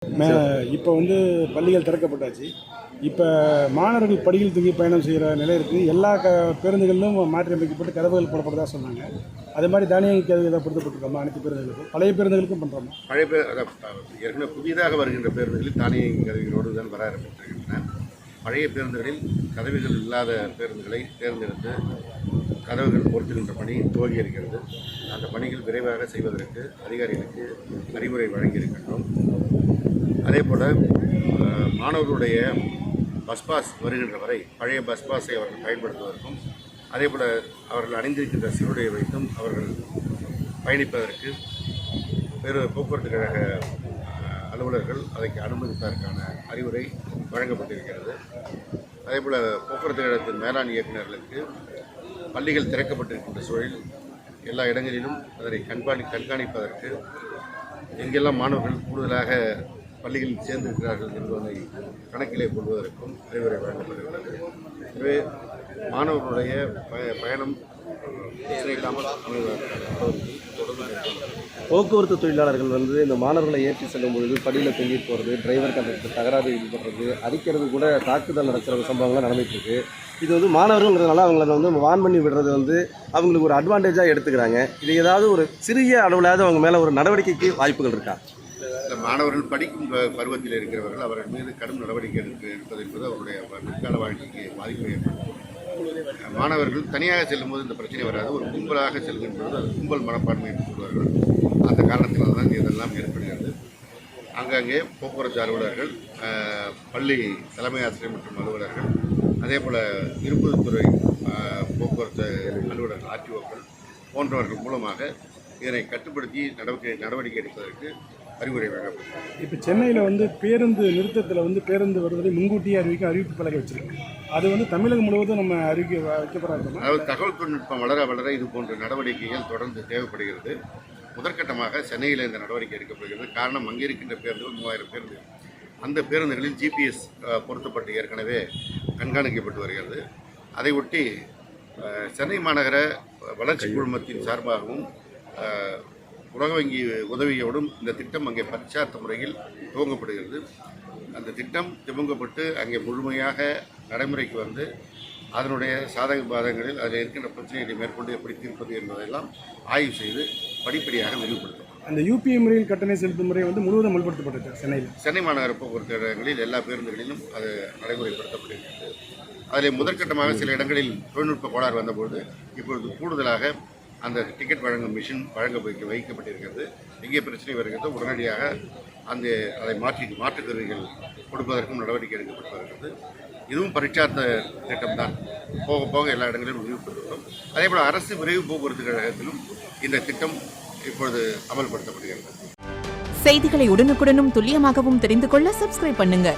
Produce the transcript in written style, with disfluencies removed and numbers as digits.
இப்போ வந்து பள்ளிகள் திறக்கப்பட்டாச்சு. இப்போ மாணவர்கள் படியில் தூங்கி பயணம் செய்கிற நிலை இருக்குது. எல்லா பேருந்துகளிலும் மாற்றி அமைக்கப்பட்டு கதவுகள் போடப்படுறதா சொன்னாங்க. அதே மாதிரி தானியங்கி கதவு இதை பொருத்தப்பட்டிருக்கோமா அனைத்து பேருந்துகளுக்கும், பழைய பேருந்துகளுக்கும் பண்ணுறோமா? பழைய ஏற்கனவே புதிதாக வருகின்ற பேருந்துகளில் தானியங்கி கதவிகளோடு தான் வர ஆரம்பித்திருக்கின்றன. பழைய பேருந்துகளில் கதவுகள் இல்லாத பேருந்துகளை தேர்ந்தெடுத்து கதவுகள் பொருத்துகின்ற பணி துவங்கி இருக்கிறது. அந்த பணிகள் விரைவாக செய்வதற்கு அதிகாரிகளுக்கு அறிவுரை வழங்கியிருக்கின்றோம். அதே போல் மாணவர்களுடைய பஸ் பாஸ் வருகின்ற வரை பழைய பஸ் பாஸை அவர்கள் பயன்படுத்துவதற்கும், அதே போல் அவர்கள் அணிந்திருக்கின்ற சீருடையை வைத்தும் அவர்கள் பயணிப்பதற்கு போக்குவரத்து கழக அலுவலர்கள் அதற்கு அனுமதிப்பதற்கான அறிவுரை வழங்கப்பட்டிருக்கிறது. அதேபோல் போக்குவரத்து கழகத்தின் மேலாண் இயக்குநர்களுக்கு பள்ளிகள் திறக்கப்பட்டிருக்கின்ற சூழலில் எல்லா இடங்களிலும் அதனை கண்காணிப்பதற்கு எங்கெல்லாம் மாணவர்கள் கூடுதலாக பள்ளிகளில் சேர்ந்திருக்கிறார்கள் என்பதை கணக்கிலே கொள்வதற்கும் அறிவுரை வழங்கப்பட்டிருக்கிறது. எனவே மாணவர்களுடைய பயணம் பிரச்சனை இல்லாமல் போக்குவரத்து தொழிலாளர்கள் வந்து இந்த மாணவர்களை ஏற்றி செல்லும் பொழுது படியில் தொங்கி போகிறது, டிரைவர் கண்டக்டர் தகராறு ஈடுபடுறது, அடிக்கிறது கூட தாக்குதல் நடக்கிற சம்பவங்கள்லாம் நடந்துகிட்ருக்கு. இது வந்து மாணவர்கள்ங்கிறதுனால அவங்கள வந்து வான் பண்ணி விடுறது வந்து அவங்களுக்கு ஒரு அட்வான்டேஜாக எடுத்துக்கிறாங்க. இது ஏதாவது ஒரு சிறிய அளவிலாவது அவங்க மேலே ஒரு நடவடிக்கைக்கு வாய்ப்புகள் இருக்கா? மாணவர்கள் படிக்கும் பருவத்தில் இருக்கிறவர்கள் அவர்கள் மீது கடும் நடவடிக்கை எடுப்பது என்பது அவருடைய பிற்கால வாழ்க்கைக்கு பாதிப்பு ஏற்படும். மாணவர்கள் தனியாக செல்லும்போது இந்த பிரச்சனை வராது. ஒரு கும்பலாக செல்கின்ற பொழுது அது கும்பல் மனப்பான்மை என்று சொல்வார்கள். அந்த காரணத்தினால் தான் இதெல்லாம் ஏற்படுகிறது. அங்கங்கே போக்குவரத்து அலுவலர்கள், பள்ளி தலைமை ஆசிரியர் மற்றும் அலுவலர்கள், அதே போல் இருப்புத்துறை போக்குவரத்து அலுவலர்கள் ஆர்டிஓக்கள் போன்றவர்கள் மூலமாக இதனை கட்டுப்படுத்தி நடவடிக்கை எடுப்பதற்கு அறிவுரை வழங்கப்பட்டது. இப்போ சென்னையில் வந்து பேருந்து நிறுத்தத்தில் வந்து பேருந்து வருவதை முன்கூட்டியே அறிவிப்பு பலகை வச்சிருக்கு. அது வந்து தமிழகம் முழுவதும் நம்ம வைக்கப்படுறோம். அதாவது தகவல் தொழில்நுட்பம் வளர வளர இது போன்ற நடவடிக்கைகள் தொடர்ந்து தேவைப்படுகிறது. முதற்கட்டமாக சென்னையில் இந்த நடவடிக்கை எடுக்கப்படுகிறது. காரணம், அங்கே இருக்கின்ற பேருந்துகள் 3000 பேருந்து, அந்த பேருந்துகளில் ஜிபிஎஸ் பொருத்தப்பட்டு ஏற்கனவே கண்காணிக்கப்பட்டு வருகிறது. அதை ஒட்டி சென்னை மாநகர வளர்ச்சி குழுமத்தின் சார்பாகவும் உலக வங்கி உதவியோடும் இந்த திட்டம் அங்கே பரிச்சார்த்த முறையில் துவங்கப்படுகிறது. அந்த திட்டம் துவங்கப்பட்டு அங்கே முழுமையாக நடைமுறைக்கு வந்து அதனுடைய சாதக பாதகங்களில் அதில் இருக்கின்ற பிரச்சனைகளை மேற்கொண்டு எப்படி தீர்ப்பது என்பதையெல்லாம் ஆய்வு செய்து படிப்படியாக விரிவுபடுத்தும். அந்த யூபிஐ முறையில் கட்டணை செலுத்தும் முறை வந்து முழுவதும் அமல்படுத்தப்பட்டது. சென்னை மாநகர போக்குவரத்து இடங்களில் எல்லா பேருந்துகளிலும் அது நடைமுறைப்படுத்தப்படுகிறது. அதில் முதற்கட்டமாக சில இடங்களில் தொழில்நுட்ப கோளாறு வந்தபோது இப்பொழுது கூடுதலாக அந்த டிக்கெட் வழங்கும் மிஷின் வைக்கப்பட்டிருக்கிறது. எங்கே பிரச்சனை வருகிறதோ உடனடியாக அதை மாற்றுக் கருவிகள் கொடுப்பதற்கும் நடவடிக்கை எடுக்கப்பட்டு வருகிறது. இதுவும் பரிச்சார்த்த திட்டம்தான். போக போக எல்லா இடங்களிலும் விரிவுபடுத்தப்படும். அதேபோல் அரசு விரைவு போக்குவரத்து கழகத்திலும் இந்த திட்டம் இப்பொழுது அமல்படுத்தப்படுகிறது. செய்திகளை உடனுக்குடனும் துல்லியமாகவும் தெரிந்து கொள்ள சப்ஸ்கிரைப் பண்ணுங்க.